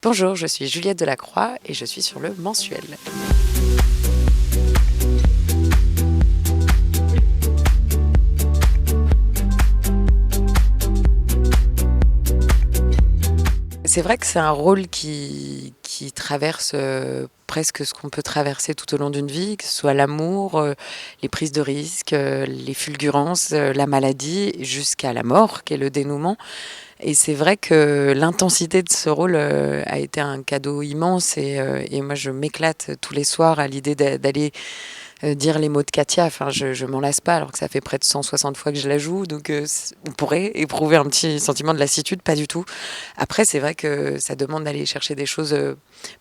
Bonjour, je suis Juliette Delacroix et je suis sur le mensuel. C'est vrai que c'est un rôle qui traverse presque ce qu'on peut traverser tout au long d'une vie, que ce soit l'amour, les prises de risques, les fulgurances, la maladie, jusqu'à la mort, qui est le dénouement. Et c'est vrai que l'intensité de ce rôle a été un cadeau immense et moi je m'éclate tous les soirs à l'idée d'aller dire les mots de Katia. Enfin, je m'en lasse pas alors que ça fait près de 160 fois que je la joue. Donc on pourrait éprouver un petit sentiment de lassitude, pas du tout. Après, c'est vrai que ça demande d'aller chercher des choses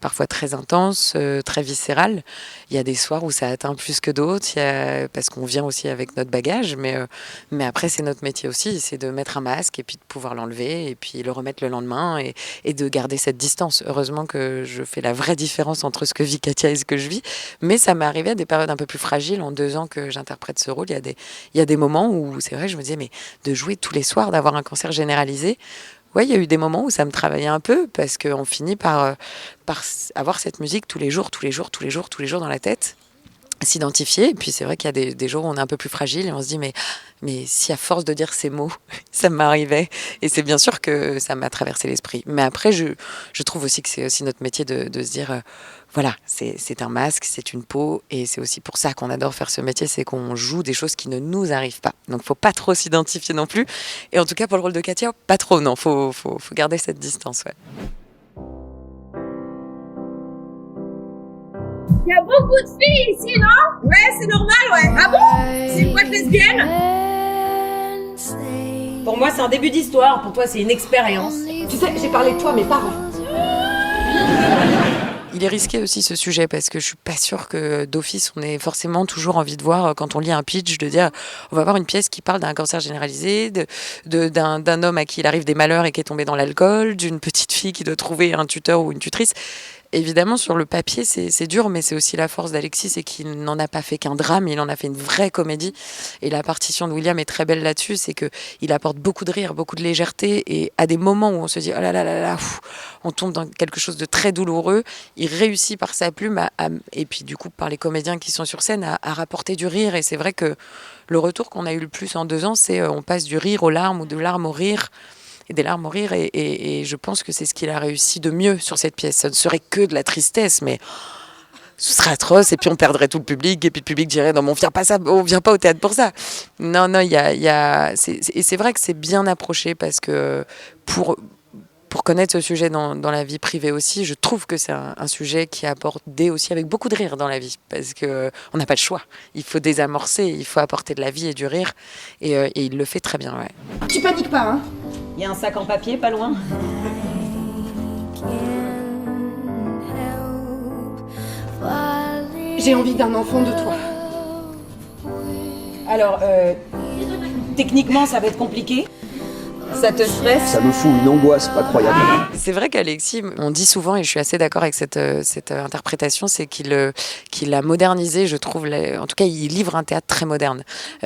parfois très intenses, très viscérales. Il y a des soirs où ça atteint plus que d'autres, parce qu'on vient aussi avec notre bagage. Mais après, c'est notre métier aussi, c'est de mettre un masque et puis de pouvoir l'enlever et puis le remettre le lendemain et de garder cette distance. Heureusement que je fais la vraie différence entre ce que vit Katia et ce que je vis. Mais ça m'est arrivé à des périodes un peu plus fragiles. En 2 ans que j'interprète ce rôle, il y a des moments où c'est vrai, je me disais, mais de jouer tous les soirs, d'avoir un cancer généralisé, ouais, il y a eu des moments où ça me travaillait un peu parce qu'on finit par avoir cette musique tous les jours, tous les jours, tous les jours, tous les jours dans la tête, s'identifier. Et puis c'est vrai qu'il y a des jours où on est un peu plus fragile et on se dit, mais si à force de dire ces mots, ça m'arrivait. Et c'est bien sûr que ça m'a traversé l'esprit. Mais après, je trouve aussi que c'est aussi notre métier de se dire, voilà, c'est un masque, c'est une peau. Et c'est aussi pour ça qu'on adore faire ce métier, c'est qu'on joue des choses qui ne nous arrivent pas. Donc faut pas trop s'identifier non plus. Et en tout cas, pour le rôle de Katia, pas trop, non. Faut garder cette distance, ouais. Il y a beaucoup de filles ici, non? Ouais, c'est normal, ouais. Ah bon? C'est une boîte lesbienne? Pour moi, c'est un début d'histoire. Pour toi, c'est une expérience. Tu sais, j'ai parlé de toi à mes parents. Il est risqué aussi ce sujet parce que je suis pas sûre que d'office on ait forcément toujours envie de voir quand on lit un pitch de dire on va voir une pièce qui parle d'un cancer généralisé, d'un homme à qui il arrive des malheurs et qui est tombé dans l'alcool, d'une petite fille qui doit trouver un tuteur ou une tutrice. Évidemment, sur le papier, c'est dur, mais c'est aussi la force d'Alexis, c'est qu'il n'en a pas fait qu'un drame, il en a fait une vraie comédie. Et la partition de William est très belle là-dessus, c'est qu'il apporte beaucoup de rire, beaucoup de légèreté, et à des moments où on se dit oh là là là là, on tombe dans quelque chose de très douloureux, il réussit par sa plume, et puis du coup par les comédiens qui sont sur scène, à rapporter du rire. Et c'est vrai que le retour qu'on a eu le plus en 2 ans, c'est on passe du rire aux larmes ou de larmes au rire et des larmes au rire. Et je pense que c'est ce qu'il a réussi de mieux sur cette pièce. Ça ne serait que de la tristesse, mais ce serait atroce. Et puis on perdrait tout le public. Et puis le public dirait non, mais on vient pas au théâtre pour ça. Non, non, et c'est vrai que c'est bien approché parce que pour connaître ce sujet dans la vie privée aussi, je trouve que c'est un sujet qui est abordé aussi avec beaucoup de rire dans la vie, parce qu'on n'a pas le choix. Il faut désamorcer, il faut apporter de la vie et du rire, et il le fait très bien, ouais. Tu paniques pas, hein? Il y a un sac en papier, pas loin. J'ai envie d'un enfant de toi. Alors, techniquement, ça va être compliqué. Ça te stresse? Ça me fout une angoisse pas croyable. C'est vrai qu'Alexis, on dit souvent, et je suis assez d'accord avec cette interprétation, c'est qu'il a modernisé, je trouve, en tout cas, il livre un théâtre très moderne,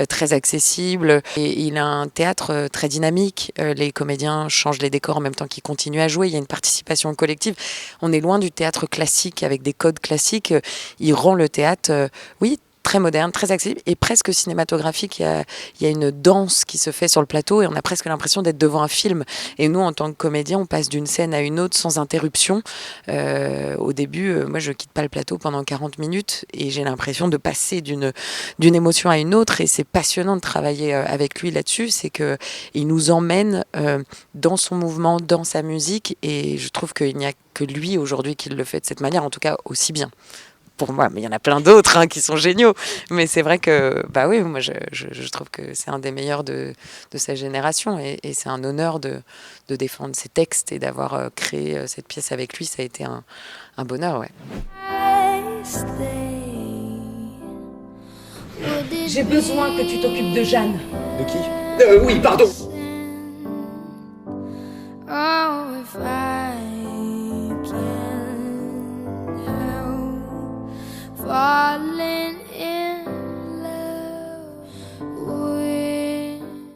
très accessible, et il a un théâtre très dynamique. Les comédiens changent les décors en même temps qu'ils continuent à jouer, il y a une participation collective. On est loin du théâtre classique, avec des codes classiques. Il rend le théâtre, oui, très moderne, très accessible et presque cinématographique. Il y a une danse qui se fait sur le plateau et on a presque l'impression d'être devant un film. Et nous, en tant que comédiens, on passe d'une scène à une autre sans interruption. Au début, moi, je quitte pas le plateau pendant 40 minutes et j'ai l'impression de passer d'une émotion à une autre. Et c'est passionnant de travailler avec lui là-dessus. C'est que il nous emmène dans son mouvement, dans sa musique. Et je trouve qu'il n'y a que lui aujourd'hui qui le fait de cette manière, en tout cas aussi bien. Pour moi, mais il y en a plein d'autres qui sont géniaux. Mais c'est vrai que, bah oui, moi je trouve que c'est un des meilleurs de sa génération et c'est un honneur de défendre ses textes et d'avoir créé cette pièce avec lui. Ça a été un bonheur, ouais. J'ai besoin que tu t'occupes de Jeanne. De qui? Oui, pardon.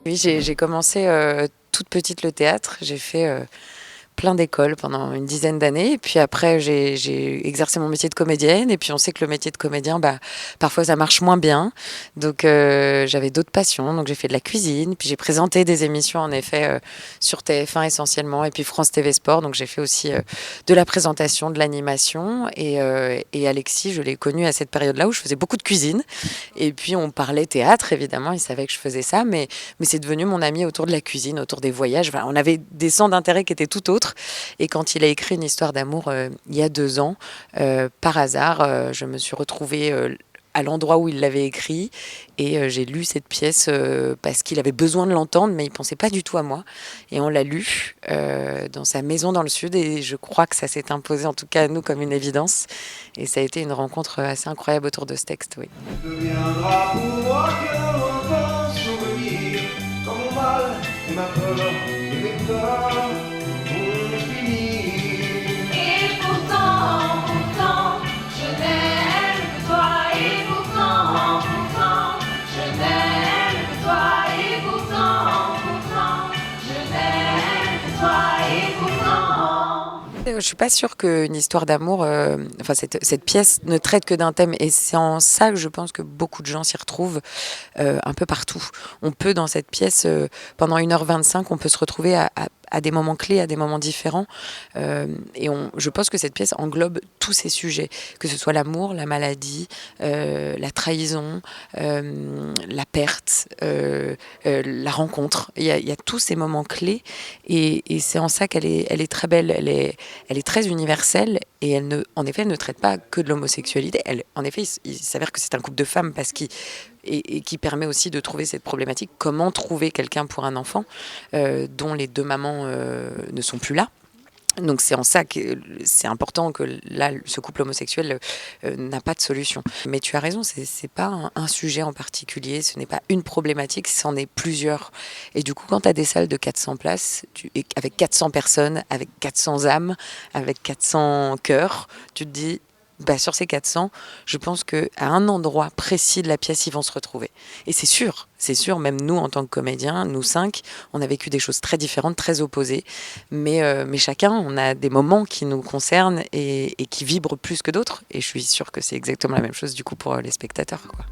Oui, j'ai commencé toute petite le théâtre. J'ai fait plein d'écoles pendant une dizaine d'années. Et puis après, j'ai exercé mon métier de comédienne. Et puis on sait que le métier de comédien, parfois ça marche moins bien. Donc j'avais d'autres passions. Donc j'ai fait de la cuisine. Puis j'ai présenté des émissions en effet sur TF1 essentiellement. Et puis France TV Sport. Donc j'ai fait aussi de la présentation, de l'animation. Et Alexis, je l'ai connu à cette période-là où je faisais beaucoup de cuisine. Et puis on parlait théâtre, évidemment. Il savait que je faisais ça. Mais c'est devenu mon ami autour de la cuisine, autour des voyages. Enfin, on avait des centres d'intérêt qui étaient tout autres. Et quand il a écrit Une histoire d'amour il y a 2 ans, par hasard, je me suis retrouvée à l'endroit où il l'avait écrit et j'ai lu cette pièce parce qu'il avait besoin de l'entendre, mais il pensait pas du tout à moi. Et on l'a lu dans sa maison dans le sud et je crois que ça s'est imposé en tout cas à nous comme une évidence. Et ça a été une rencontre assez incroyable autour de ce texte, oui. Deviendra pour moi qu'un lointain souvenir, quand mon mal et ma peur et mes peurs vont finir. Et pourtant, je n'aime que toi. Et pourtant, je n'aime que toi. Et pourtant, je n'aime que toi. Et pourtant. Je suis pas sûre qu'une histoire d'amour, enfin cette pièce ne traite que d'un thème et c'est en ça que je pense que beaucoup de gens s'y retrouvent un peu partout. On peut dans cette pièce, pendant 1h25, on peut se retrouver à des moments clés, à des moments différents je pense que cette pièce englobe tous ces sujets, que ce soit l'amour, la maladie, la trahison, la perte, la rencontre. Il y a tous ces moments clés et c'est en ça qu'elle est très belle. Elle est très universelle et en effet, elle ne traite pas que de l'homosexualité. En effet, il s'avère que c'est un couple de femmes et qui permet aussi de trouver cette problématique. Comment trouver quelqu'un pour un enfant dont les 2 mamans ne sont plus là. Donc c'est en ça que c'est important que là, ce couple homosexuel n'a pas de solution. Mais tu as raison, c'est pas un sujet en particulier, ce n'est pas une problématique, c'en est plusieurs. Et du coup, quand tu as des salles de 400 places, avec 400 personnes, avec 400 âmes, avec 400 cœurs, tu te dis... sur ces 400, je pense qu'à un endroit précis de la pièce, ils vont se retrouver. Et c'est sûr, même nous, en tant que comédiens, nous 5, on a vécu des choses très différentes, très opposées. Mais chacun, on a des moments qui nous concernent et qui vibrent plus que d'autres. Et je suis sûre que c'est exactement la même chose, du coup, pour les spectateurs, quoi.